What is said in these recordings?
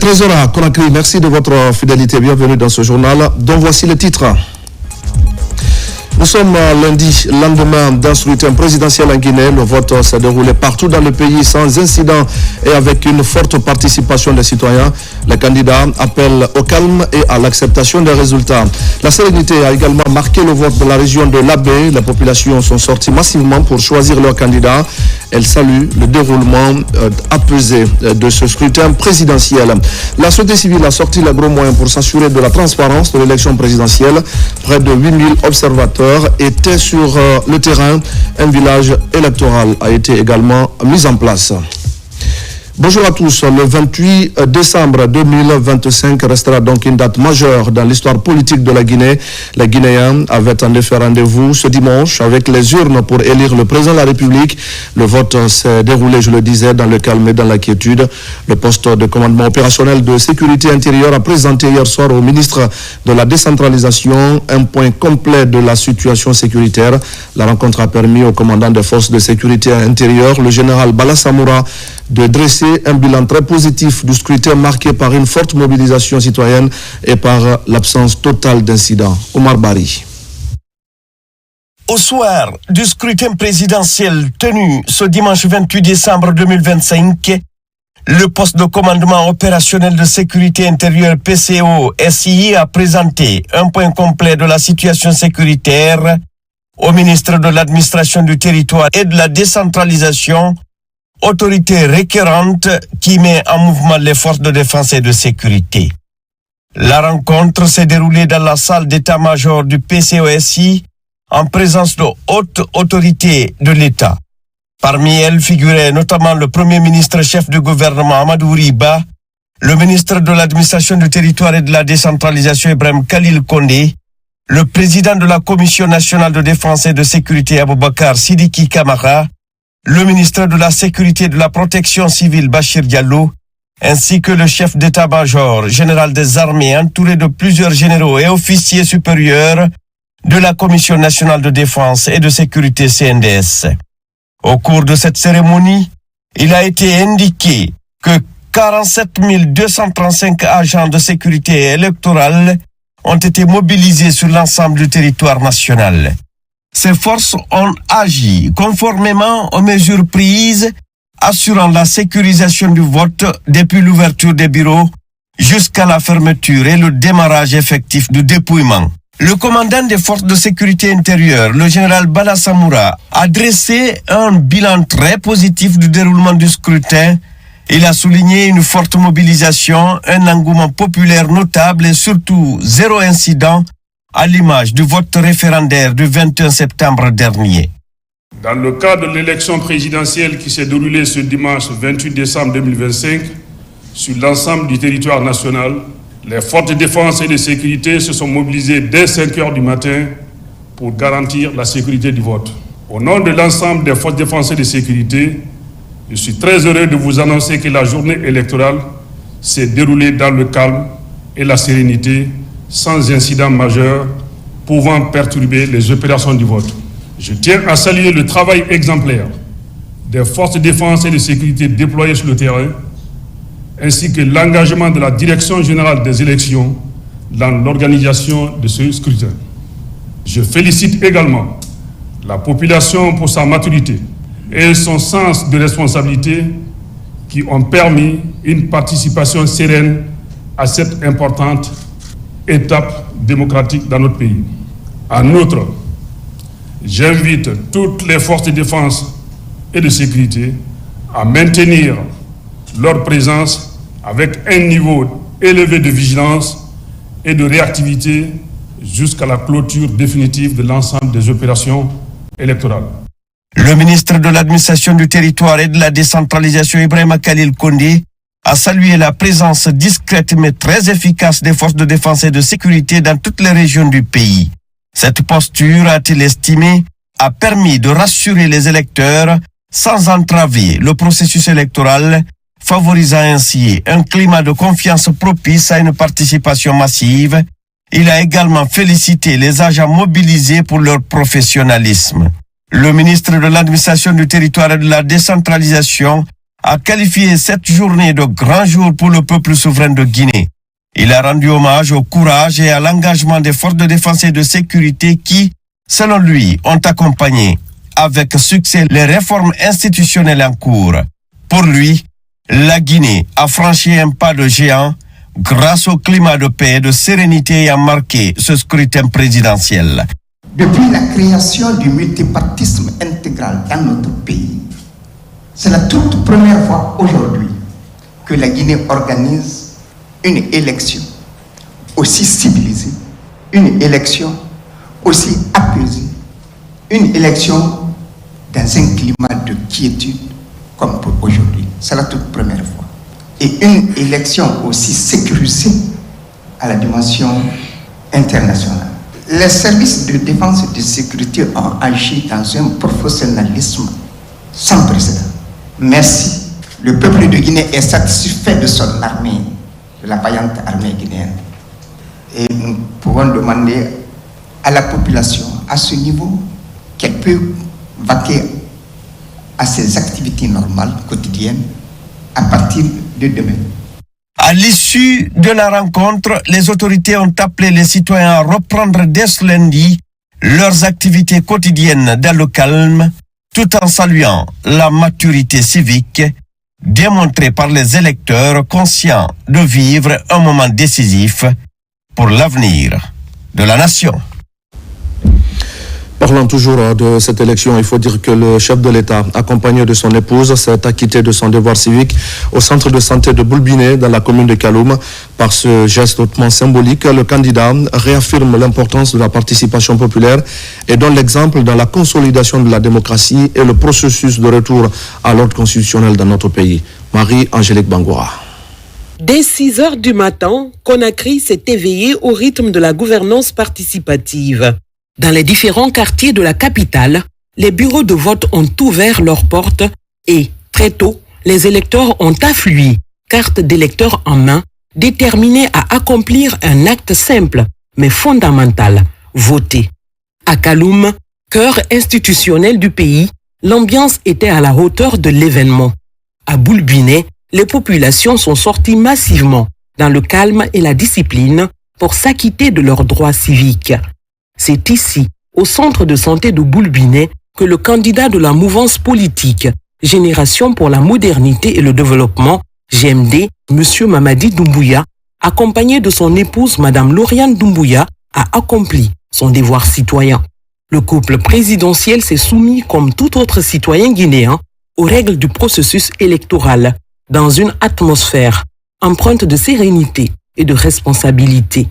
13h à Conakry. Merci de votre fidélité. Bienvenue dans ce journal dont voici les titres. Nous sommes lundi, lendemain d'un scrutin présidentiel en Guinée. Le vote s'est déroulé partout dans le pays sans incident et avec une forte participation des citoyens. Les candidats appellent au calme et à l'acceptation des résultats. La sérénité a également marqué le vote de la région de l'Abbé. Les populations sont sorties massivement pour choisir leur candidat. Elles saluent le déroulement apaisé de ce scrutin présidentiel. La société civile a sorti les gros moyens pour s'assurer de la transparence de l'élection présidentielle. Près de 8000 observateurs étaient sur le terrain. Un village électoral a été également mis en place. Bonjour à tous. Le 28 décembre 2025 restera donc une date majeure dans l'histoire politique de la Guinée. Les Guinéens avaient en effet rendez-vous ce dimanche avec les urnes pour élire le président de la République. Le vote s'est déroulé, je le disais, dans le calme et dans la quiétude. Le poste de commandement opérationnel de sécurité intérieure a présenté hier soir au ministre de la décentralisation un point complet de la situation sécuritaire. La rencontre a permis au commandant des forces de sécurité intérieure, le général Bala Samoura, de dresser un bilan très positif du scrutin marqué par une forte mobilisation citoyenne et par l'absence totale d'incidents. Omar Bari. Au soir du scrutin présidentiel tenu ce dimanche 28 décembre 2025, le poste de commandement opérationnel de sécurité intérieure PCO-SI a présenté un point complet de la situation sécuritaire au ministre de l'administration du territoire et de la décentralisation, autorité requérante qui met en mouvement les forces de défense et de sécurité. La rencontre s'est déroulée dans la salle d'état-major du PCO-SI en présence de hautes autorités de l'État. Parmi elles figuraient notamment le Premier ministre chef du gouvernement Amadou Riba, le ministre de l'administration du territoire et de la décentralisation Ibrahim Khalil Kondé, le président de la Commission nationale de défense et de sécurité Aboubakar Sidiki Kamara, le ministre de la Sécurité et de la Protection civile Bachir Diallo, ainsi que le chef d'état-major général des armées entouré de plusieurs généraux et officiers supérieurs de la Commission nationale de défense et de sécurité CNDS. Au cours de cette cérémonie, il a été indiqué que 47 235 agents de sécurité électorale ont été mobilisés sur l'ensemble du territoire national. Ces forces ont agi conformément aux mesures prises, assurant la sécurisation du vote depuis l'ouverture des bureaux jusqu'à la fermeture et le démarrage effectif du dépouillement. Le commandant des forces de sécurité intérieure, le général Bala Samoura, a dressé un bilan très positif du déroulement du scrutin. Il a souligné une forte mobilisation, un engouement populaire notable et surtout zéro incident, à l'image du vote référendaire du 21 septembre dernier. Dans le cadre de l'élection présidentielle qui s'est déroulée ce dimanche 28 décembre 2025, sur l'ensemble du territoire national, les forces de défense et de sécurité se sont mobilisées dès 5 heures du matin pour garantir la sécurité du vote. Au nom de l'ensemble des forces de défense et de sécurité, je suis très heureux de vous annoncer que la journée électorale s'est déroulée dans le calme et la sérénité, sans incident majeur pouvant perturber les opérations du vote. Je tiens à saluer le travail exemplaire des forces de défense et de sécurité déployées sur le terrain, ainsi que l'engagement de la Direction générale des élections dans l'organisation de ce scrutin. Je félicite également la population pour sa maturité et son sens de responsabilité qui ont permis une participation sereine à cette importante étape démocratique dans notre pays. En outre, j'invite toutes les forces de défense et de sécurité à maintenir leur présence avec un niveau élevé de vigilance et de réactivité jusqu'à la clôture définitive de l'ensemble des opérations électorales. Le ministre de l'administration du territoire et de la décentralisation Ibrahim Khalil Kondé a salué la présence discrète mais très efficace des forces de défense et de sécurité dans toutes les régions du pays. Cette posture, a-t-il estimé, a permis de rassurer les électeurs sans entraver le processus électoral, favorisant ainsi un climat de confiance propice à une participation massive. Il a également félicité les agents mobilisés pour leur professionnalisme. Le ministre de l'administration du territoire et de la décentralisation a qualifié cette journée de grand jour pour le peuple souverain de Guinée. Il a rendu hommage au courage et à l'engagement des forces de défense et de sécurité qui, selon lui, ont accompagné avec succès les réformes institutionnelles en cours. Pour lui, la Guinée a franchi un pas de géant grâce au climat de paix et de sérénité ayant marqué ce scrutin présidentiel. Depuis la création du multipartisme intégral dans notre pays, c'est la toute première fois aujourd'hui que la Guinée organise une élection aussi civilisée, une élection aussi apaisée, une élection dans un climat de quiétude comme pour aujourd'hui. C'est la toute première fois. Et une élection aussi sécurisée à la dimension internationale. Les services de défense et de sécurité ont agi dans un professionnalisme sans précédent. Merci. Le peuple de Guinée est satisfait de son armée, de la vaillante armée guinéenne. Et nous pouvons demander à la population, à ce niveau, qu'elle peut vaquer à ses activités normales, quotidiennes, à partir de demain. À l'issue de la rencontre, les autorités ont appelé les citoyens à reprendre dès ce lundi leurs activités quotidiennes dans le calme, tout en saluant la maturité civique démontrée par les électeurs conscients de vivre un moment décisif pour l'avenir de la nation. Parlant toujours de cette élection, il faut dire que le chef de l'État, accompagné de son épouse, s'est acquitté de son devoir civique au centre de santé de Boulbiné, dans la commune de Kaloum. Par ce geste hautement symbolique, le candidat réaffirme l'importance de la participation populaire et donne l'exemple dans la consolidation de la démocratie et le processus de retour à l'ordre constitutionnel dans notre pays. Marie-Angélique Bangoura. Dès 6 heures du matin, Conakry s'est éveillé au rythme de la gouvernance participative. Dans les différents quartiers de la capitale, les bureaux de vote ont ouvert leurs portes et, très tôt, les électeurs ont afflué, carte d'électeur en main, déterminés à accomplir un acte simple, mais fondamental, voter. À Kaloum, cœur institutionnel du pays, l'ambiance était à la hauteur de l'événement. À Boulbiné, les populations sont sorties massivement, dans le calme et la discipline, pour s'acquitter de leurs droits civiques. C'est ici, au centre de santé de Boulbiné, que le candidat de la mouvance politique Génération pour la modernité et le développement, GMD, M. Mamadi Doumbouya, accompagné de son épouse Mme Lauriane Doumbouya, a accompli son devoir citoyen. Le couple présidentiel s'est soumis, comme tout autre citoyen guinéen, aux règles du processus électoral, dans une atmosphère empreinte de sérénité et de responsabilité.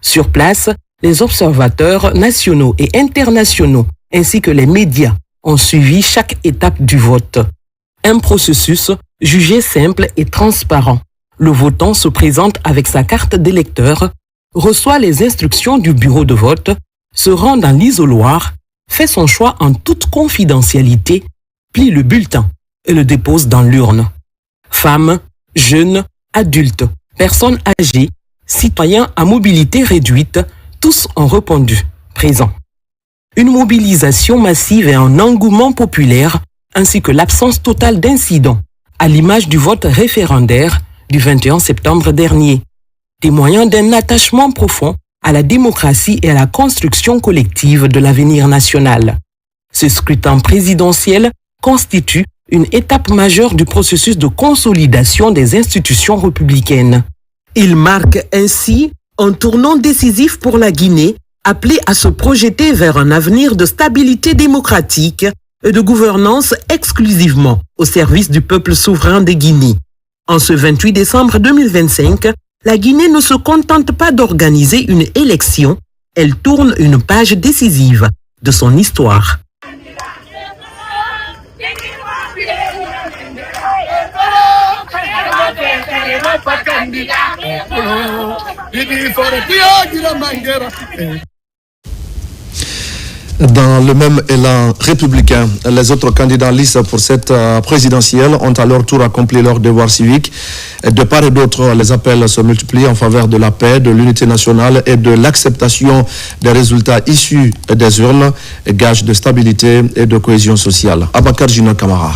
Sur place, les observateurs nationaux et internationaux, ainsi que les médias, ont suivi chaque étape du vote. Un processus jugé simple et transparent. Le votant se présente avec sa carte d'électeur, reçoit les instructions du bureau de vote, se rend dans l'isoloir, fait son choix en toute confidentialité, plie le bulletin et le dépose dans l'urne. Femmes, jeunes, adultes, personnes âgées, citoyens à mobilité réduite, tous ont répondu présents. Une mobilisation massive et un engouement populaire, ainsi que l'absence totale d'incidents, à l'image du vote référendaire du 21 septembre dernier, témoignant d'un attachement profond à la démocratie et à la construction collective de l'avenir national. Ce scrutin présidentiel constitue une étape majeure du processus de consolidation des institutions républicaines. Il marque ainsi un tournant décisif pour la Guinée, appelée à se projeter vers un avenir de stabilité démocratique et de gouvernance exclusivement au service du peuple souverain de Guinée. En ce 28 décembre 2025, la Guinée ne se contente pas d'organiser une élection, elle tourne une page décisive de son histoire. Dans le même élan républicain, les autres candidats en lice pour cette présidentielle ont à leur tour accompli leur devoir civique. De part et d'autre, les appels se multiplient en faveur de la paix, de l'unité nationale et de l'acceptation des résultats issus des urnes, gage de stabilité et de cohésion sociale. Abakar Jina Kamara.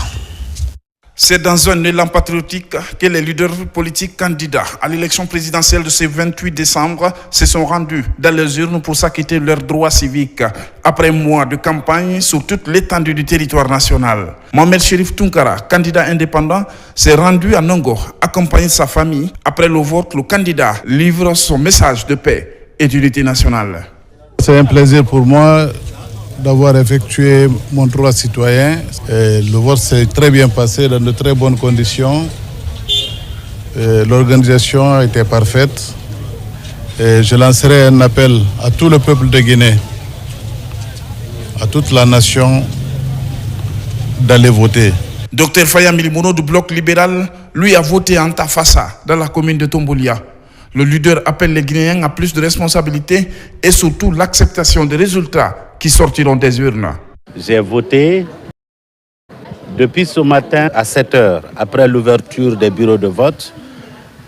C'est dans un élan patriotique que les leaders politiques candidats à l'élection présidentielle de ce 28 décembre se sont rendus dans les urnes pour s'acquitter de leurs droits civiques après un mois de campagne sur toute l'étendue du territoire national. Mohamed Chérif Tunkara, candidat indépendant, s'est rendu à Nongo, accompagné de sa famille. Après le vote, le candidat livre son message de paix et d'unité nationale. C'est un plaisir pour moi d'avoir effectué mon droit citoyen. Le vote s'est très bien passé dans de très bonnes conditions. L'organisation a été parfaite. Je lancerai un appel à tout le peuple de Guinée, à toute la nation, d'aller voter. Dr Faya Milimono du Bloc libéral, lui, a voté en Tafassa, dans la commune de Tombolia. Le leader appelle les Guinéens à plus de responsabilités et surtout l'acceptation des résultats qui sortiront des urnes. J'ai voté depuis ce matin à 7 h, après l'ouverture des bureaux de vote.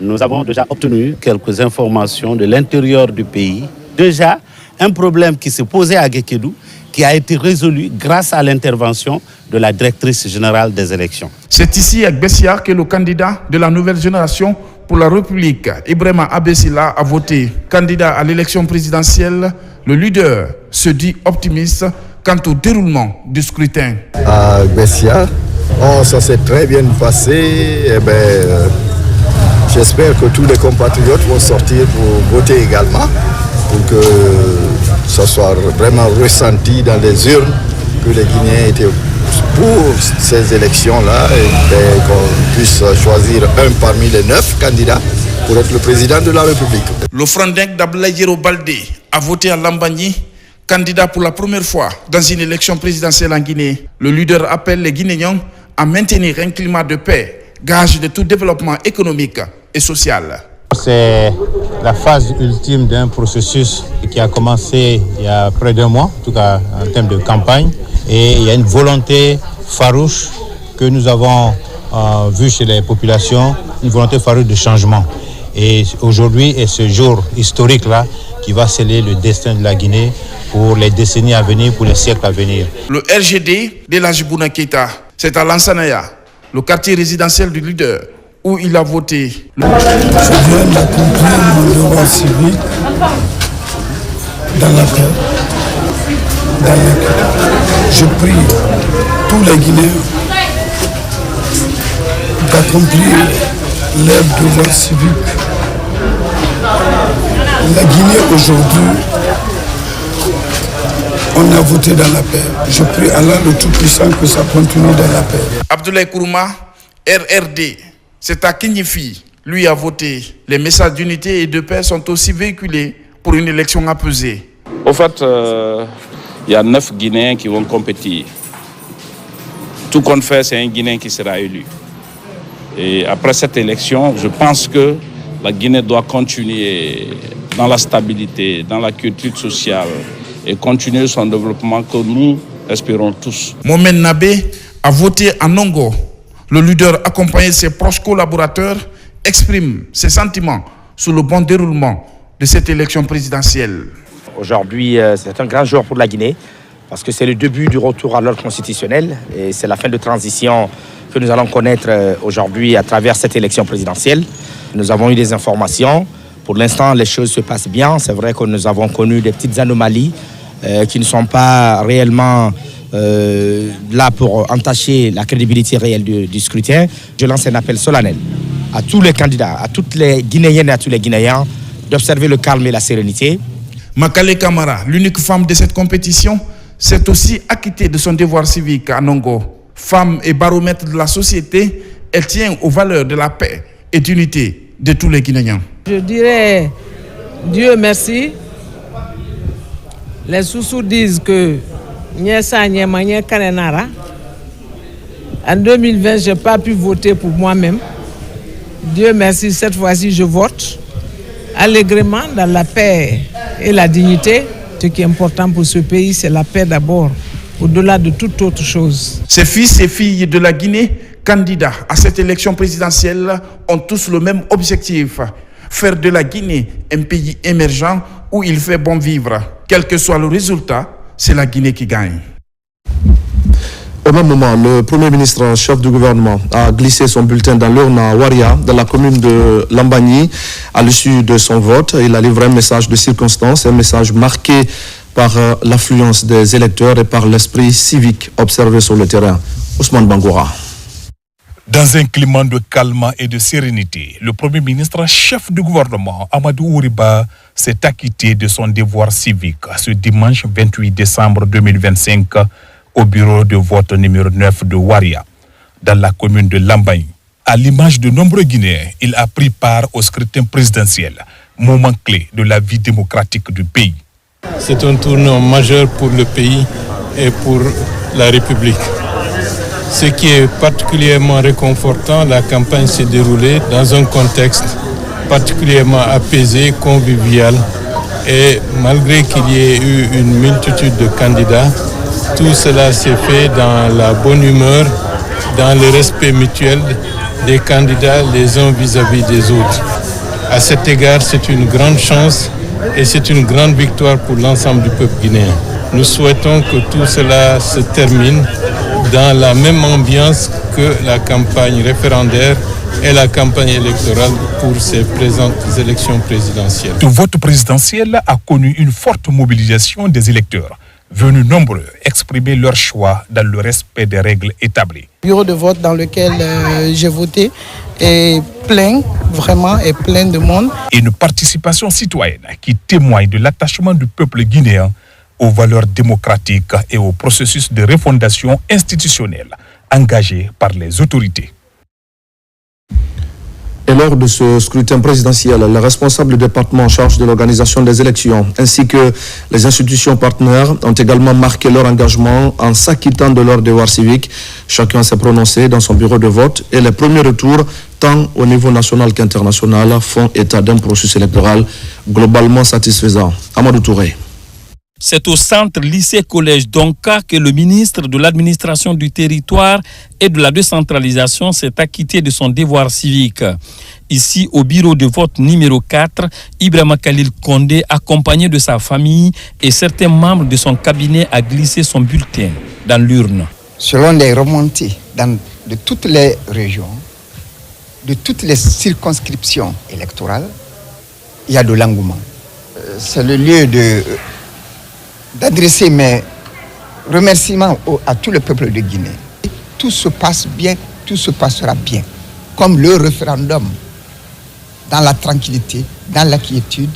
Nous avons déjà obtenu quelques informations de l'intérieur du pays. Déjà, un problème qui se posait à Guékédou, qui a été résolu grâce à l'intervention de la directrice générale des élections. C'est ici à Gbessia que le candidat de la nouvelle génération pour la République, Ibrahima Abessila, a voté. Candidat à l'élection présidentielle, le leader se dit optimiste quant au déroulement du scrutin. À Gbessia, ça s'est très bien passé. J'espère que tous les compatriotes vont sortir pour voter également, pour que ça soit vraiment ressenti dans les urnes, que les Guinéens étaient pour ces élections-là et qu'on puisse choisir un parmi les 9 candidats pour être le président de la République. Le Frondingue d'Abdoulaye Baldé a voté à Lambagny, candidat pour la première fois dans une élection présidentielle en Guinée. Le leader appelle les Guinéens à maintenir un climat de paix, gage de tout développement économique et social. C'est la phase ultime d'un processus qui a commencé il y a près d'un mois, en tout cas en termes de campagne. Et il y a une volonté farouche que nous avons vue chez les populations, une volonté farouche de changement. Et aujourd'hui est ce jour historique-là qui va sceller le destin de la Guinée pour les décennies à venir, pour les siècles à venir. Le RGD de la Djibouna Keïta, c'est à Lansanaya, le quartier résidentiel du leader, où il a voté. Je viens d'accomplir mon devoir civique dans la paix. Je prie tous les Guinéens d'accomplir leur devoir civique. La Guinée aujourd'hui, on a voté dans la paix. Je prie Allah le Tout-Puissant que ça continue dans la paix. Abdoulaye Kourouma, RRD, c'est à Kignifi, lui a voté. Les messages d'unité et de paix sont aussi véhiculés pour une élection apaisée. Au fait, il y a 9 Guinéens qui vont compétir. Tout compte fait, c'est un Guinéen qui sera élu. Et après cette élection, je pense que la Guinée doit continuer dans la stabilité, dans la culture sociale et continuer son développement que nous espérons tous. Mohamed Nabé a voté à Nongo. Le leader, accompagné de ses proches collaborateurs, exprime ses sentiments sur le bon déroulement de cette élection présidentielle. Aujourd'hui, c'est un grand jour pour la Guinée parce que c'est le début du retour à l'ordre constitutionnel et c'est la fin de transition que nous allons connaître aujourd'hui à travers cette élection présidentielle. Nous avons eu des informations. Pour l'instant, les choses se passent bien. C'est vrai que nous avons connu des petites anomalies qui ne sont pas réellement là pour entacher la crédibilité réelle du scrutin. Je lance un appel solennel à tous les candidats, à toutes les Guinéennes et à tous les Guinéens d'observer le calme et la sérénité. Makale Kamara, l'unique femme de cette compétition, s'est aussi acquittée de son devoir civique à Nongo. Femme et baromètre de la société, elle tient aux valeurs de la paix et d'unité de tous les Guinéens. Je dirais Dieu merci. Les Soussous disent que en 2020, je n'ai pas pu voter pour moi-même. Dieu merci, cette fois-ci, je vote allègrement dans la paix et la dignité. Ce qui est important pour ce pays, c'est la paix d'abord, au-delà de toute autre chose. Ces fils et filles de la Guinée, candidats à cette élection présidentielle, ont tous le même objectif: faire de la Guinée un pays émergent où il fait bon vivre. Quel que soit le résultat, c'est la Guinée qui gagne. Au même moment, le Premier ministre, chef du gouvernement, a glissé son bulletin dans l'urne à Waria, dans la commune de Lambagny. À l'issue de son vote, il a livré un message de circonstance, un message marqué par l'affluence des électeurs et par l'esprit civique observé sur le terrain. Ousmane Bangoura. Dans un climat de calme et de sérénité, le Premier ministre, chef du gouvernement, Amadou Ouriba, s'est acquitté de son devoir civique ce dimanche 28 décembre 2025 au bureau de vote numéro 9 de Waria, dans la commune de Lambagny. À l'image de nombreux Guinéens, il a pris part au scrutin présidentiel, moment clé de la vie démocratique du pays. C'est un tournant majeur pour le pays et pour la République. Ce qui est particulièrement réconfortant, la campagne s'est déroulée dans un contexte particulièrement apaisé, convivial, et malgré qu'il y ait eu une multitude de candidats, tout cela s'est fait dans la bonne humeur, dans le respect mutuel des candidats les uns vis-à-vis des autres. À cet égard, c'est une grande chance et c'est une grande victoire pour l'ensemble du peuple guinéen. Nous souhaitons que tout cela se termine dans la même ambiance que la campagne référendaire et la campagne électorale pour ces présentes élections présidentielles. Le vote présidentiel a connu une forte mobilisation des électeurs, venus nombreux exprimer leur choix dans le respect des règles établies. Le bureau de vote dans lequel j'ai voté est plein, vraiment est plein de monde. Une participation citoyenne qui témoigne de l'attachement du peuple guinéen aux valeurs démocratiques et au processus de refondation institutionnelle engagé par les autorités. Et lors de ce scrutin présidentiel, les responsables du département en charge de l'organisation des élections ainsi que les institutions partenaires ont également marqué leur engagement en s'acquittant de leur devoir civique. Chacun s'est prononcé dans son bureau de vote et les premiers retours, tant au niveau national qu'international, font état d'un processus électoral globalement satisfaisant. Amadou Touré. C'est au centre lycée-collège d'Onka que le ministre de l'administration du territoire et de la décentralisation s'est acquitté de son devoir civique. Ici, au bureau de vote numéro 4, Ibrahima Khalil Condé, accompagné de sa famille et certains membres de son cabinet, a glissé son bulletin dans l'urne. Selon les remontées de toutes les régions, de toutes les circonscriptions électorales, il y a de l'engouement. C'est le lieu d'adresser mes remerciements à tout le peuple de Guinée. Tout se passe bien, tout se passera bien. Comme le référendum, dans la tranquillité, dans la quiétude,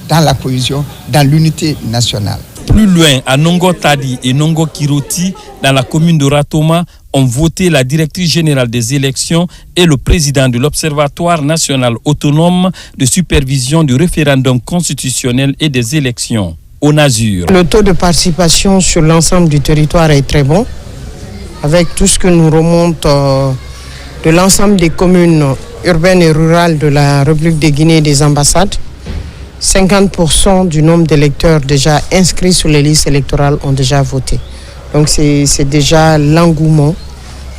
dans la cohésion, dans l'unité nationale. Plus loin, à Nongo Tadi et Nongo Kiroti, dans la commune de Ratoma, ont voté la directrice générale des élections et le président de l'Observatoire national autonome de supervision du référendum constitutionnel et des élections. Au Nazur. Le taux de participation sur l'ensemble du territoire est très bon, avec tout ce que nous remonte de l'ensemble des communes urbaines et rurales de la République de Guinée et des ambassades. 50% du nombre d'électeurs déjà inscrits sur les listes électorales ont déjà voté. Donc c'est déjà l'engouement,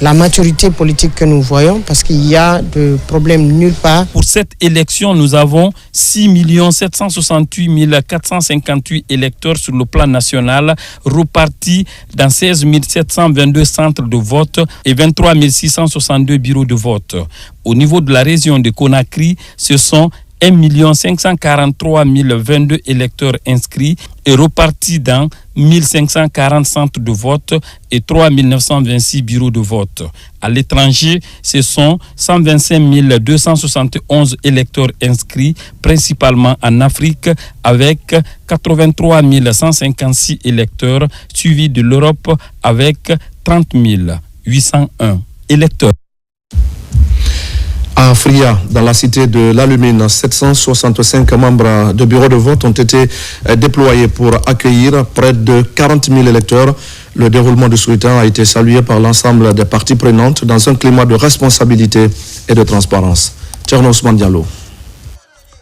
la maturité politique que nous voyons, parce qu'il y a de problèmes nulle part. Pour cette élection, nous avons 6 768 458 électeurs sur le plan national, repartis dans 16 722 centres de vote et 23 662 bureaux de vote. Au niveau de la région de Conakry, ce sont 1 543 022 électeurs inscrits et repartis dans 1540 centres de vote et 3 926 bureaux de vote. À l'étranger, ce sont 125 271 électeurs inscrits, principalement en Afrique, avec 83 156 électeurs, suivis de l'Europe avec 30 801 électeurs. À Fria, dans la cité de l'Alumine, 765 membres de bureaux de vote ont été déployés pour accueillir près de 40 000 électeurs. Le déroulement du scrutin a été salué par l'ensemble des parties prenantes dans un climat de responsabilité et de transparence. Tcherno Ousmane Diallo.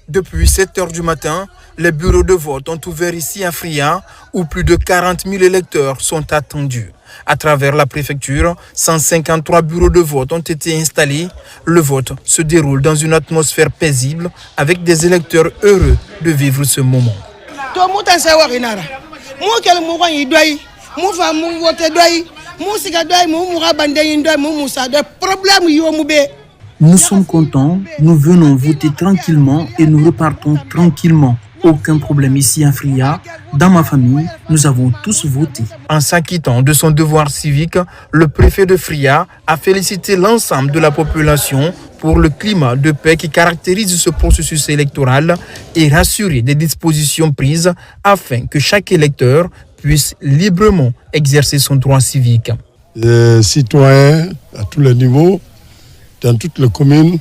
Depuis 7 heures du matin, les bureaux de vote ont ouvert ici à Fria, où plus de 40 000 électeurs sont attendus. À travers la préfecture, 153 bureaux de vote ont été installés. Le vote se déroule dans une atmosphère paisible avec des électeurs heureux de vivre ce moment. Nous sommes contents, nous venons voter tranquillement et nous repartons tranquillement. Aucun problème ici à Fria. Dans ma famille, nous avons tous voté. En s'acquittant de son devoir civique, le préfet de Fria a félicité l'ensemble de la population pour le climat de paix qui caractérise ce processus électoral et rassuré des dispositions prises afin que chaque électeur puisse librement exercer son droit civique. Les citoyens à tous les niveaux, dans toutes les communes,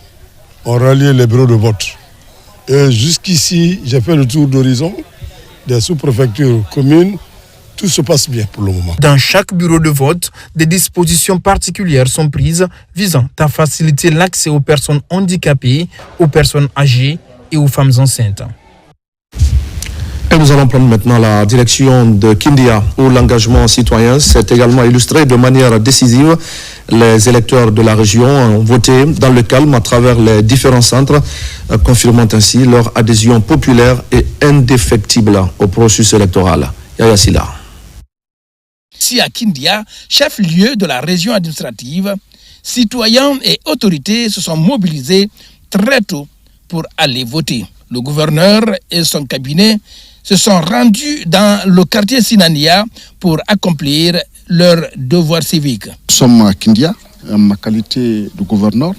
ont rallié les bureaux de vote. Et jusqu'ici, j'ai fait le tour d'horizon des sous-préfectures communes. Tout se passe bien pour le moment. Dans chaque bureau de vote, des dispositions particulières sont prises visant à faciliter l'accès aux personnes handicapées, aux personnes âgées et aux femmes enceintes. Et nous allons prendre maintenant la direction de Kindia, où l'engagement citoyen s'est également illustré de manière décisive. Les électeurs de la région ont voté dans le calme à travers les différents centres, confirmant ainsi leur adhésion populaire et indéfectible au processus électoral. Yaya Silla. Si à Kindia, chef-lieu de la région administrative, citoyens et autorités se sont mobilisés très tôt pour aller voter. Le gouverneur et son cabinet se sont rendus dans le quartier Sinania pour accomplir leur devoir civique. Nous sommes à Kindia, en ma qualité de gouverneur,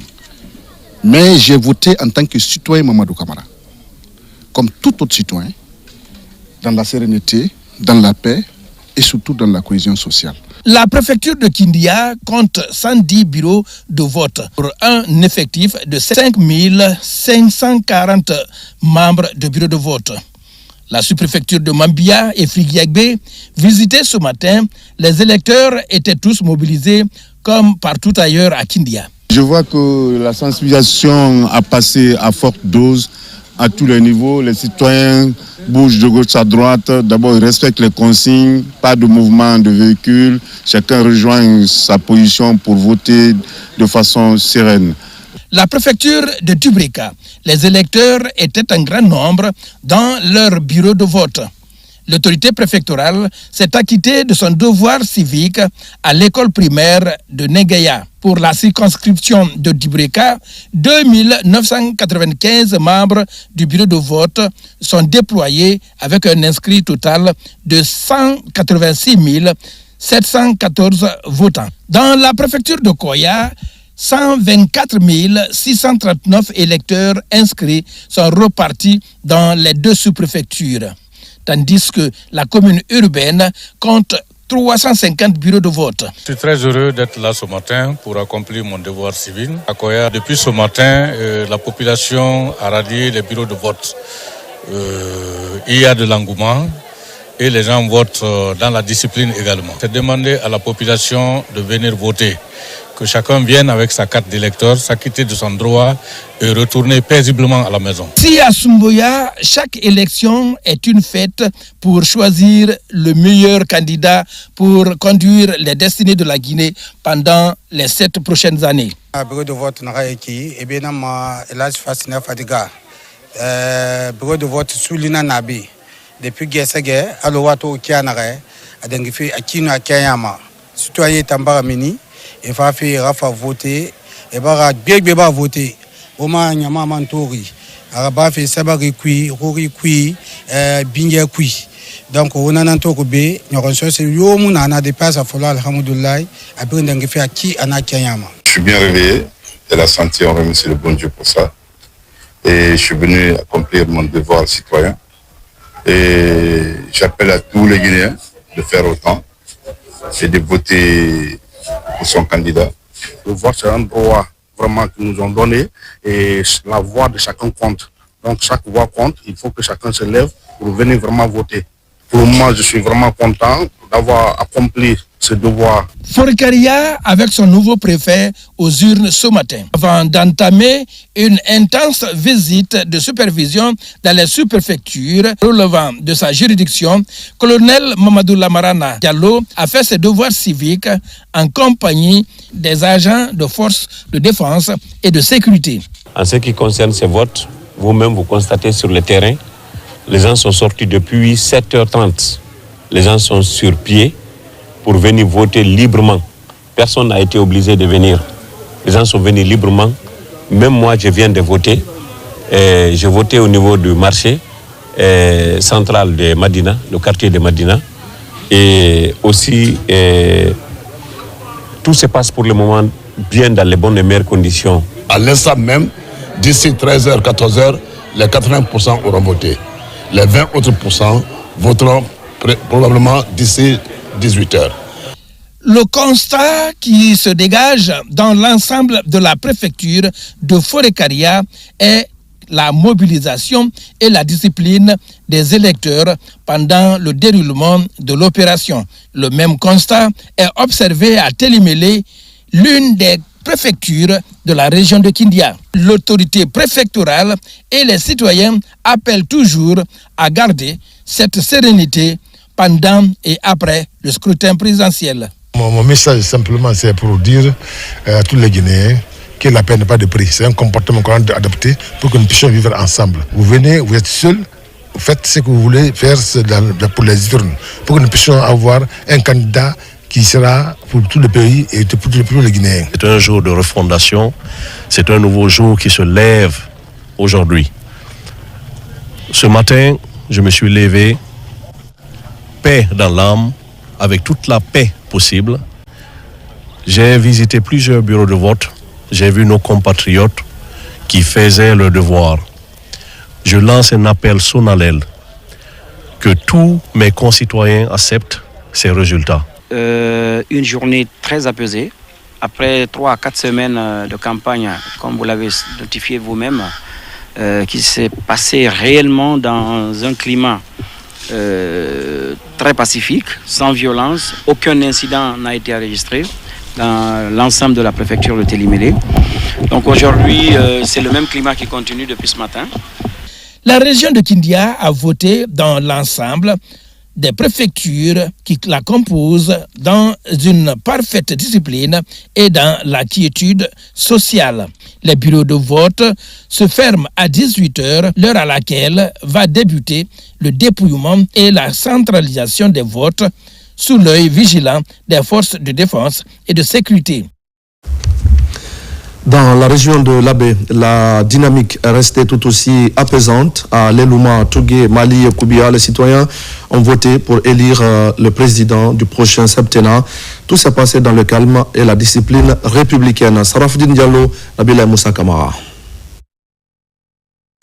mais j'ai voté en tant que citoyen Mamadou Camara, comme tout autre citoyen, dans la sérénité, dans la paix et surtout dans la cohésion sociale. La préfecture de Kindia compte 110 bureaux de vote pour un effectif de 5 540 membres de bureaux de vote. La sous-préfecture de Mambia et Frigiagbe, visitée ce matin, les électeurs étaient tous mobilisés comme partout ailleurs à Kindia. Je vois que la sensibilisation a passé à forte dose à tous les niveaux. Les citoyens bougent de gauche à droite. D'abord, ils respectent les consignes, pas de mouvement de véhicules. Chacun rejoint sa position pour voter de façon sereine. La préfecture de Dubrika, les électeurs étaient en grand nombre dans leur bureau de vote. L'autorité préfectorale s'est acquittée de son devoir civique à l'école primaire de Negaya. Pour la circonscription de Dubrika, 2995 membres du bureau de vote sont déployés avec un inscrit total de 186 714 votants. Dans la préfecture de Koya, 124 639 électeurs inscrits sont repartis dans les deux sous-préfectures, tandis que la commune urbaine compte 350 bureaux de vote. Je suis très heureux d'être là ce matin pour accomplir mon devoir civil. À Koya, depuis ce matin, la population a rallié les bureaux de vote. Il y a de l'engouement et les gens votent dans la discipline également. C'est demander à la population de venir voter, que chacun vienne avec sa carte d'électeur, s'acquitter de son droit et retourner paisiblement à la maison. Si à Sumboya, chaque élection est une fête pour choisir le meilleur candidat pour conduire les destinées de la Guinée pendant les 7 prochaines années. Bureau de vote bureau de vote Soulina Nabi. Depuis Gessege, Alowato Kianare, Adengifi Akino Akayama, citoyen Tambara Mini. Il va faire voter, et va bien voter. Oma Nyama Mantori, Araba fait Sabari Kui, Rori Kui, Binga Kui. Donc, on a un tour B, nous recevons Yomuna, des passes à Fola, Alhamdoulilah, à Brindangifi à qui Anakayama. Je suis bien réveillé, et la santé, on remercie le bon Dieu pour ça. Et je suis venu accomplir mon devoir citoyen. Et j'appelle à tous les Guinéens de faire autant et de voter pour son candidat. Le vote, c'est un droit vraiment qu'ils nous ont donné et la voix de chacun compte. Donc chaque voix compte, il faut que chacun se lève pour venir vraiment voter. Pour moi, je suis vraiment content d'avoir accompli ce devoir. Forikaria avec son nouveau préfet aux urnes ce matin, avant d'entamer une intense visite de supervision dans les sous-préfectures relevant de sa juridiction, colonel Mamadou Lamarana Diallo a fait ses devoirs civiques en compagnie des agents de forces de défense et de sécurité. En ce qui concerne ces votes, vous-même vous constatez sur le terrain, les gens sont sortis depuis 7h30. Les gens sont sur pied pour venir voter librement. Personne n'a été obligé de venir. Les gens sont venus librement. Même moi, je viens de voter. J'ai voté au niveau du marché central de Madina, le quartier de Madina. Et aussi, tout se passe pour le moment bien dans les bonnes et meilleures conditions. À l'instant même, d'ici 13h, 14h, les 80% auront voté. Les 20 autres % voteront probablement d'ici 18h. Le constat qui se dégage dans l'ensemble de la préfecture de Forêt-Caria est la mobilisation et la discipline des électeurs pendant le déroulement de l'opération. Le même constat est observé à Télimélé, l'une des préfectures de la région de Kindia. L'autorité préfectorale et les citoyens appellent toujours à garder cette sérénité pendant et après le scrutin présidentiel. Mon message simplement c'est pour dire à tous les Guinéens que la paix n'est pas de prix. C'est un comportement qu'on doit adopter pour que nous puissions vivre ensemble. Vous venez, vous êtes seuls, vous faites ce que vous voulez faire pour les urnes, pour que nous puissions avoir un candidat qui sera pour tout le pays et pour tous les Guinéens. C'est un jour de refondation, c'est un nouveau jour qui se lève aujourd'hui. Ce matin, je me suis levé, paix dans l'âme, avec toute la paix possible. J'ai visité plusieurs bureaux de vote, j'ai vu nos compatriotes qui faisaient leur devoir. Je lance un appel solennel que tous mes concitoyens acceptent ces résultats. Une journée très apaisée. Après 3 à 4 semaines de campagne, comme vous l'avez notifié vous-même, qui s'est passé réellement dans un climat très pacifique, sans violence. Aucun incident n'a été enregistré dans l'ensemble de la préfecture de Télimélé. Donc aujourd'hui, c'est le même climat qui continue depuis ce matin. La région de Kindia a voté dans l'ensemble des préfectures qui la composent dans une parfaite discipline et dans la quiétude sociale. Les bureaux de vote se ferment à 18h, l'heure à laquelle va débuter le dépouillement et la centralisation des votes sous l'œil vigilant des forces de défense et de sécurité. Dans la région de l'Abbé, la dynamique est restée tout aussi apaisante. À Lelouma, Tougué, Mali et Koubia, les citoyens ont voté pour élire le président du prochain septennat. Tout s'est passé dans le calme et la discipline républicaine. Sarafdine Diallo, Nabila Moussa Kamara.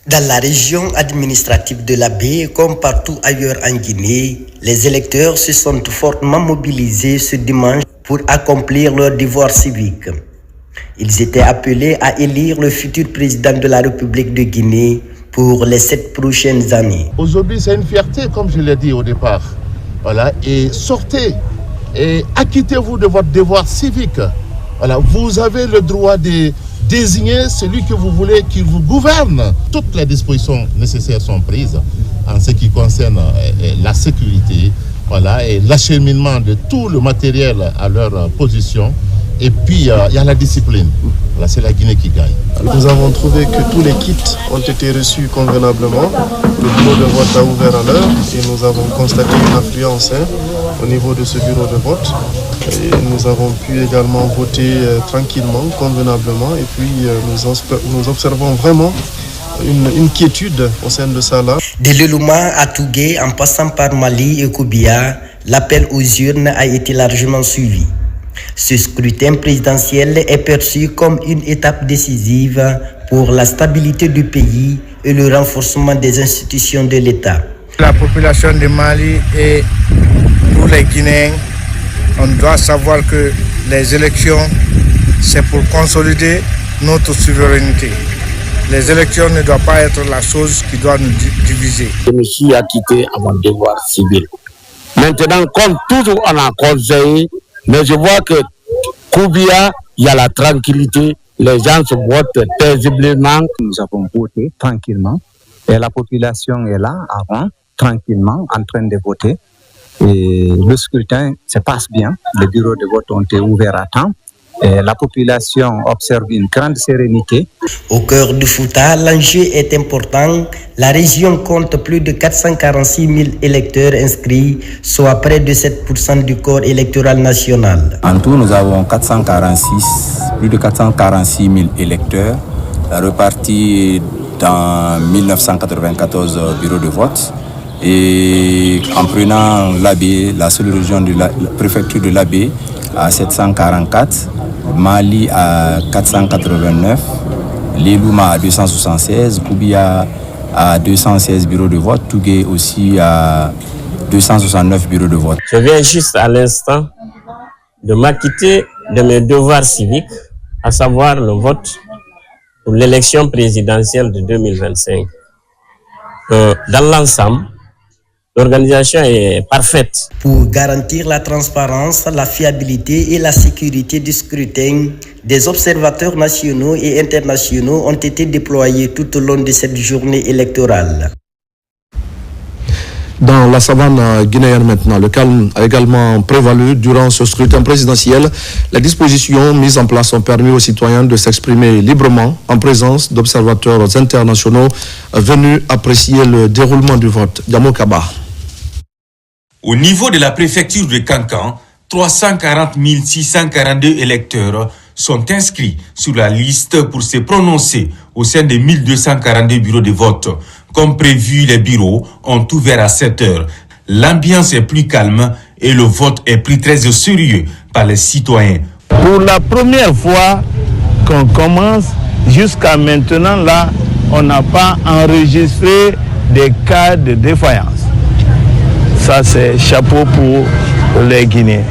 Dans la région administrative de l'Abbé, comme partout ailleurs en Guinée, les électeurs se sont fortement mobilisés ce dimanche pour accomplir leur devoir civique. Ils étaient appelés à élire le futur président de la République de Guinée pour les 7 prochaines années. Aujourd'hui, c'est une fierté, comme je l'ai dit au départ. Voilà, et sortez et acquittez-vous de votre devoir civique. Voilà, vous avez le droit de désigner celui que vous voulez qui vous gouverne. Toutes les dispositions nécessaires sont prises en ce qui concerne la sécurité, voilà, et l'acheminement de tout le matériel à leur position. Et puis, il y a la discipline. Là, c'est la Guinée qui gagne. Nous avons trouvé que tous les kits ont été reçus convenablement. Le bureau de vote a ouvert à l'heure et nous avons constaté une affluence au niveau de ce bureau de vote. Et nous avons pu également voter tranquillement, convenablement. Et puis, nous observons vraiment une quiétude au sein de ça là. De Lelouma à Tougué, en passant par Mali et Koubia, l'appel aux urnes a été largement suivi. Ce scrutin présidentiel est perçu comme une étape décisive pour la stabilité du pays et le renforcement des institutions de l'État. La population de Mali et tous les Guinéens, on doit savoir que les élections, c'est pour consolider notre souveraineté. Les élections ne doivent pas être la chose qui doit nous diviser. Je me suis acquitté à mon devoir civil. Maintenant, comme toujours on a conseillé, mais je vois que Koubia, il y a la tranquillité, les gens se votent paisiblement. Nous avons voté tranquillement et la population est là avant, tranquillement, en train de voter. Et le scrutin se passe bien, les bureaux de vote ont été ouverts à temps La population observe une grande sérénité. Au cœur du Fouta, l'enjeu est important. La région compte plus de 446 000 électeurs inscrits, soit près de 7% du corps électoral national. En tout, nous avons plus de 446 000 électeurs repartis dans 1994 bureaux de vote. Et en prenant l'Abbé, la seule région de la préfecture de l'Abbé, à 744, Mali à 489, Lelouma à 276, Koubia à 216 bureaux de vote, Tougué aussi à 269 bureaux de vote. Je viens juste à l'instant de m'acquitter de mes devoirs civiques, à savoir le vote pour l'élection présidentielle de 2025. Dans l'ensemble, l'organisation est parfaite. Pour garantir la transparence, la fiabilité et la sécurité du scrutin, des observateurs nationaux et internationaux ont été déployés tout au long de cette journée électorale. Dans la savane guinéenne maintenant, le calme a également prévalu durant ce scrutin présidentiel. Les dispositions mises en place ont permis aux citoyens de s'exprimer librement en présence d'observateurs internationaux venus apprécier le déroulement du vote. Diamo Kaba. Au niveau de la préfecture de Kankan, 340 642 électeurs sont inscrits sur la liste pour se prononcer au sein des 1242 bureaux de vote. Comme prévu, les bureaux ont ouvert à 7 heures. L'ambiance est plus calme et le vote est pris très au sérieux par les citoyens. Pour la première fois qu'on commence, jusqu'à maintenant, là, on n'a pas enregistré des cas de défaillance. Ça, c'est chapeau pour les Guinéens.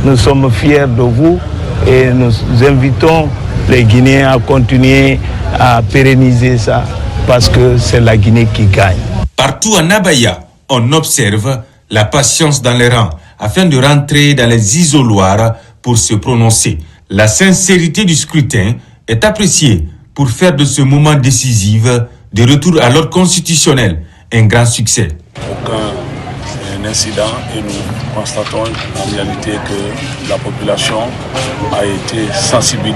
Nous sommes fiers de vous et nous invitons les Guinéens à continuer à pérenniser ça parce que c'est la Guinée qui gagne. Partout en Abaya, on observe la patience dans les rangs afin de rentrer dans les isoloirs pour se prononcer. La sincérité du scrutin est appréciée pour faire de ce moment décisif de retour à l'ordre constitutionnel un grand succès. Aucun incident et nous constatons en réalité que la population a été sensibilisée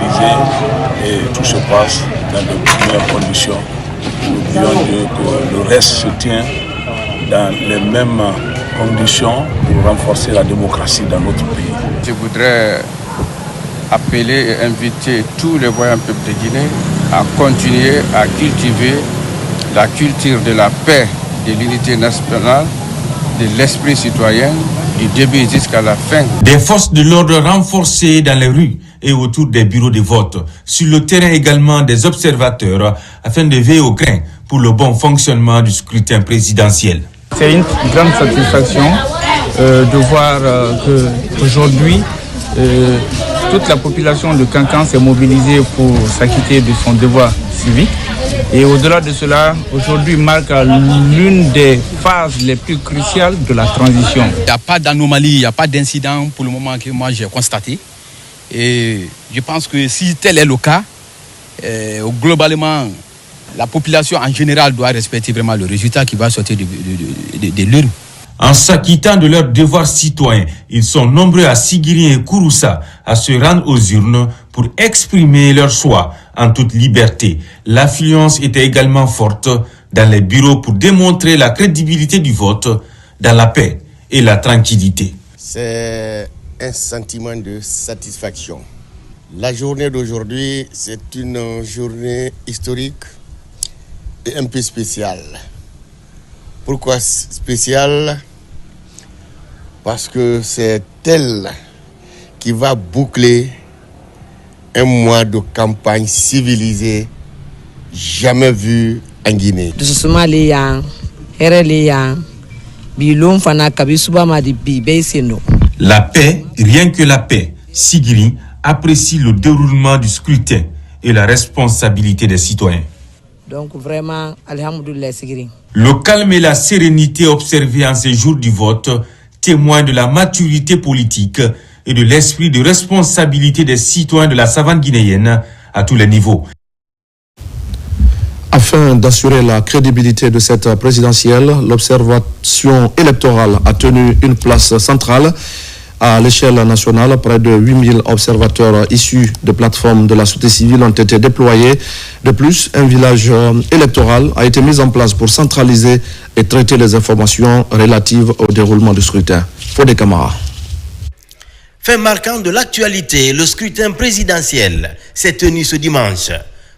et tout se passe dans de meilleures conditions. Nous voulons dire que le reste se tient dans les mêmes conditions pour renforcer la démocratie dans notre pays. Je voudrais appeler et inviter tous les voyants peuples de Guinée à continuer à cultiver la culture de la paix, de l'unité nationale, de l'esprit citoyen, du début jusqu'à la fin. Des forces de l'ordre renforcées dans les rues et autour des bureaux de vote. Sur le terrain également des observateurs afin de veiller au grain pour le bon fonctionnement du scrutin présidentiel. C'est une grande satisfaction de voir qu'aujourd'hui, toute la population de Kankan s'est mobilisée pour s'acquitter de son devoir civique. Et au-delà de cela, aujourd'hui marque l'une des phases les plus cruciales de la transition. Il n'y a pas d'anomalie, il n'y a pas d'incident pour le moment que moi j'ai constaté. Et je pense que si tel est le cas, globalement, la population en général doit respecter vraiment le résultat qui va sortir de l'urne. En s'acquittant de leurs devoirs citoyens, ils sont nombreux à Sigiri et Kouroussa à se rendre aux urnes pour exprimer leur choix en toute liberté. L'affluence était également forte dans les bureaux pour démontrer la crédibilité du vote dans la paix et la tranquillité. C'est un sentiment de satisfaction. La journée d'aujourd'hui, c'est une journée historique et un peu spéciale. Pourquoi spéciale? Parce que c'est elle qui va boucler un mois de campagne civilisée jamais vu en Guinée. La paix, rien que la paix. Sigiri apprécie le déroulement du scrutin et la responsabilité des citoyens. Donc vraiment, alhamdoulilah Sigiri. Le calme et la sérénité observés en ces jours du vote témoignent de la maturité politique et de l'esprit de responsabilité des citoyens de la savane guinéenne à tous les niveaux. Afin d'assurer la crédibilité de cette présidentielle, l'observation électorale a tenu une place centrale. À l'échelle nationale, près de 8000 observateurs issus de plateformes de la société civile ont été déployés. De plus, un village électoral a été mis en place pour centraliser et traiter les informations relatives au déroulement du scrutin. Fodé Camara. Fait marquant de l'actualité, le scrutin présidentiel s'est tenu ce dimanche.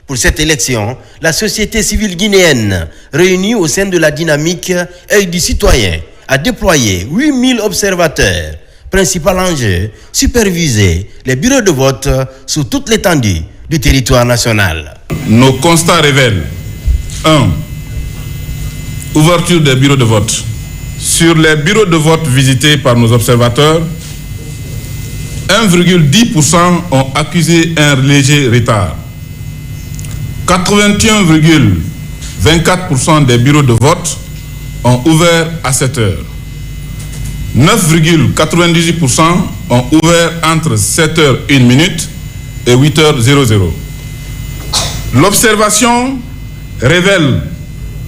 Pour cette élection, la société civile guinéenne, réunie au sein de la dynamique Œil du citoyen, a déployé 8000 observateurs. Principal enjeu, superviser les bureaux de vote sur toute l'étendue du territoire national. Nos constats révèlent 1. Ouverture des bureaux de vote. Sur les bureaux de vote visités par nos observateurs, 1,10% ont accusé un léger retard. 81,24% des bureaux de vote ont ouvert à 7 heures. 9,98% ont ouvert entre 7h01 et 8h00. L'observation révèle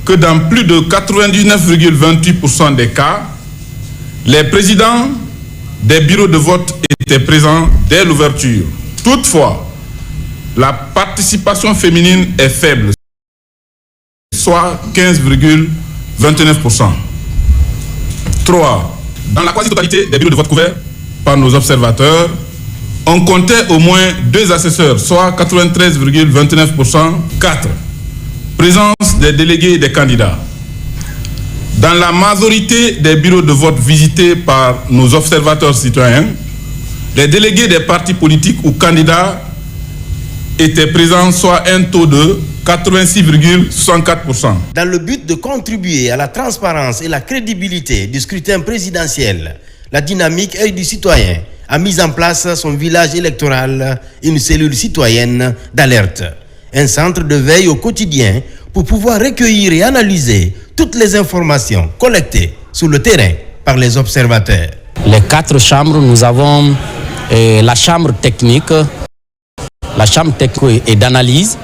que dans plus de 99,28% des cas, les présidents des bureaux de vote étaient présents dès l'ouverture. Toutefois, la participation féminine est faible, soit 15,29%. 3. Dans la quasi-totalité des bureaux de vote couverts par nos observateurs, on comptait au moins 2 assesseurs, soit 93,29%. 4. Présence des délégués et des candidats. Dans la majorité des bureaux de vote visités par nos observateurs citoyens, les délégués des partis politiques ou candidats étaient présents, soit un taux de 86,64%. Dans le but de contribuer à la transparence et la crédibilité du scrutin présidentiel, la dynamique Œil du citoyen a mis en place son village électoral, une cellule citoyenne d'alerte, un centre de veille au quotidien pour pouvoir recueillir et analyser toutes les informations collectées sur le terrain par les observateurs. Les 4 chambres, nous avons la chambre technique, et d'analyse.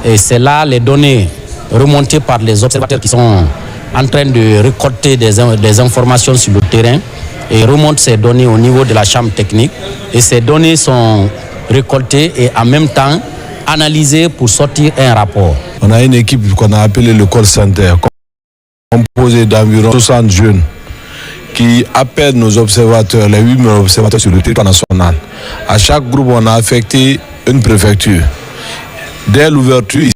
Et c'est là les données remontées par les observateurs qui sont en train de récolter des informations sur le terrain et remontent ces données au niveau de la chambre technique. Et ces données sont récoltées et en même temps analysées pour sortir un rapport. On a une équipe qu'on a appelée le call center, composée d'environ 60 jeunes qui appellent nos observateurs, les 8000 observateurs sur le territoire national. À chaque groupe, on a affecté une préfecture. Dès l'ouverture,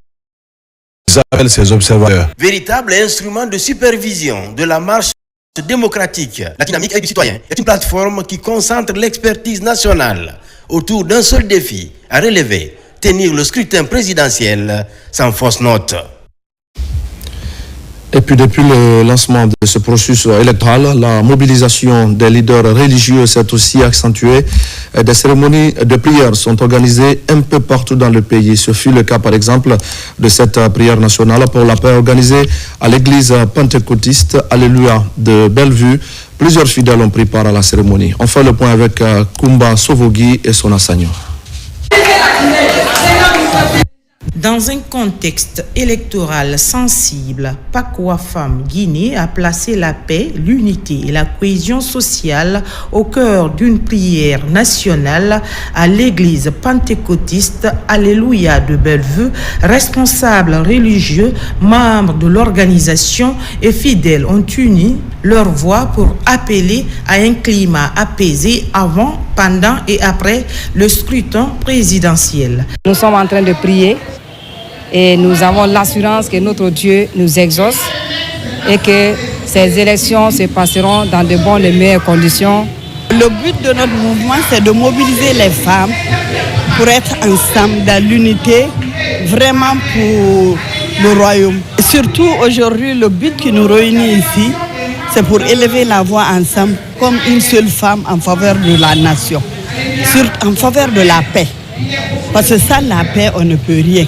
ils appellent ces observateurs. Véritable instrument de supervision de la marche démocratique, la dynamique Œil du citoyen est une plateforme qui concentre l'expertise nationale autour d'un seul défi à relever, tenir le scrutin présidentiel sans fausse note. Et puis depuis le lancement de ce processus électoral, la mobilisation des leaders religieux s'est aussi accentuée. Des cérémonies de prière sont organisées un peu partout dans le pays. Ce fut le cas par exemple de cette prière nationale pour la paix organisée à l'église pentecôtiste Alléluia de Bellevue. Plusieurs fidèles ont pris part à la cérémonie. On fait le point avec Kumba Sovogui et son Assagno. Dans un contexte électoral sensible, Pakwa Femme Guinée a placé la paix, l'unité et la cohésion sociale au cœur d'une prière nationale à l'église pentecôtiste Alléluia de Bellevue. Responsables religieux, membres de l'organisation et fidèles ont uni leur voix pour appeler à un climat apaisé avant, pendant et après le scrutin présidentiel. Nous sommes en train de prier. Et nous avons l'assurance que notre Dieu nous exauce et que ces élections se passeront dans de bonnes et meilleures conditions. Le but de notre mouvement, c'est de mobiliser les femmes pour être ensemble dans l'unité, vraiment pour le royaume. Et surtout aujourd'hui, le but qui nous réunit ici, c'est pour élever la voix ensemble comme une seule femme en faveur de la nation, en faveur de la paix. Parce que sans la paix, on ne peut rien.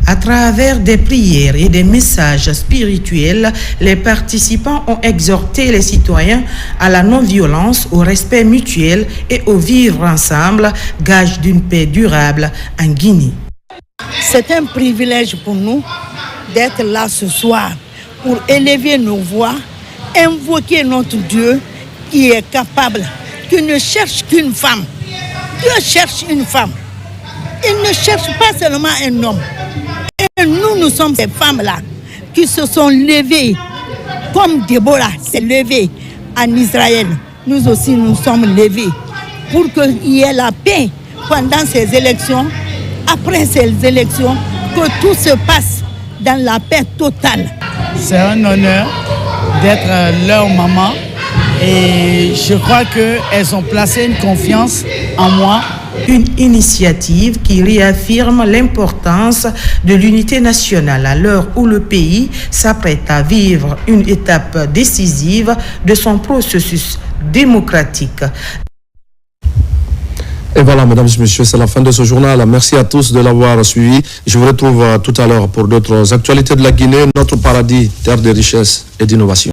À travers des prières et des messages spirituels, les participants ont exhorté les citoyens à la non-violence, au respect mutuel et au vivre ensemble, gage d'une paix durable en Guinée. C'est un privilège pour nous d'être là ce soir pour élever nos voix, invoquer notre Dieu qui est capable qui ne cherche qu'une femme. Dieu cherche une femme. Il ne cherche pas seulement un homme. Et nous sommes ces femmes-là qui se sont levées, comme Déborah s'est levée en Israël. Nous aussi, nous sommes levés pour qu'il y ait la paix pendant ces élections, après ces élections, que tout se passe dans la paix totale. C'est un honneur d'être leur maman et je crois qu'elles ont placé une confiance en moi. Une initiative qui réaffirme l'importance de l'unité nationale à l'heure où le pays s'apprête à vivre une étape décisive de son processus démocratique. Et voilà, mesdames et messieurs, c'est la fin de ce journal. Merci à tous de l'avoir suivi. Je vous retrouve tout à l'heure pour d'autres actualités de la Guinée, notre paradis, terre de richesse et d'innovation.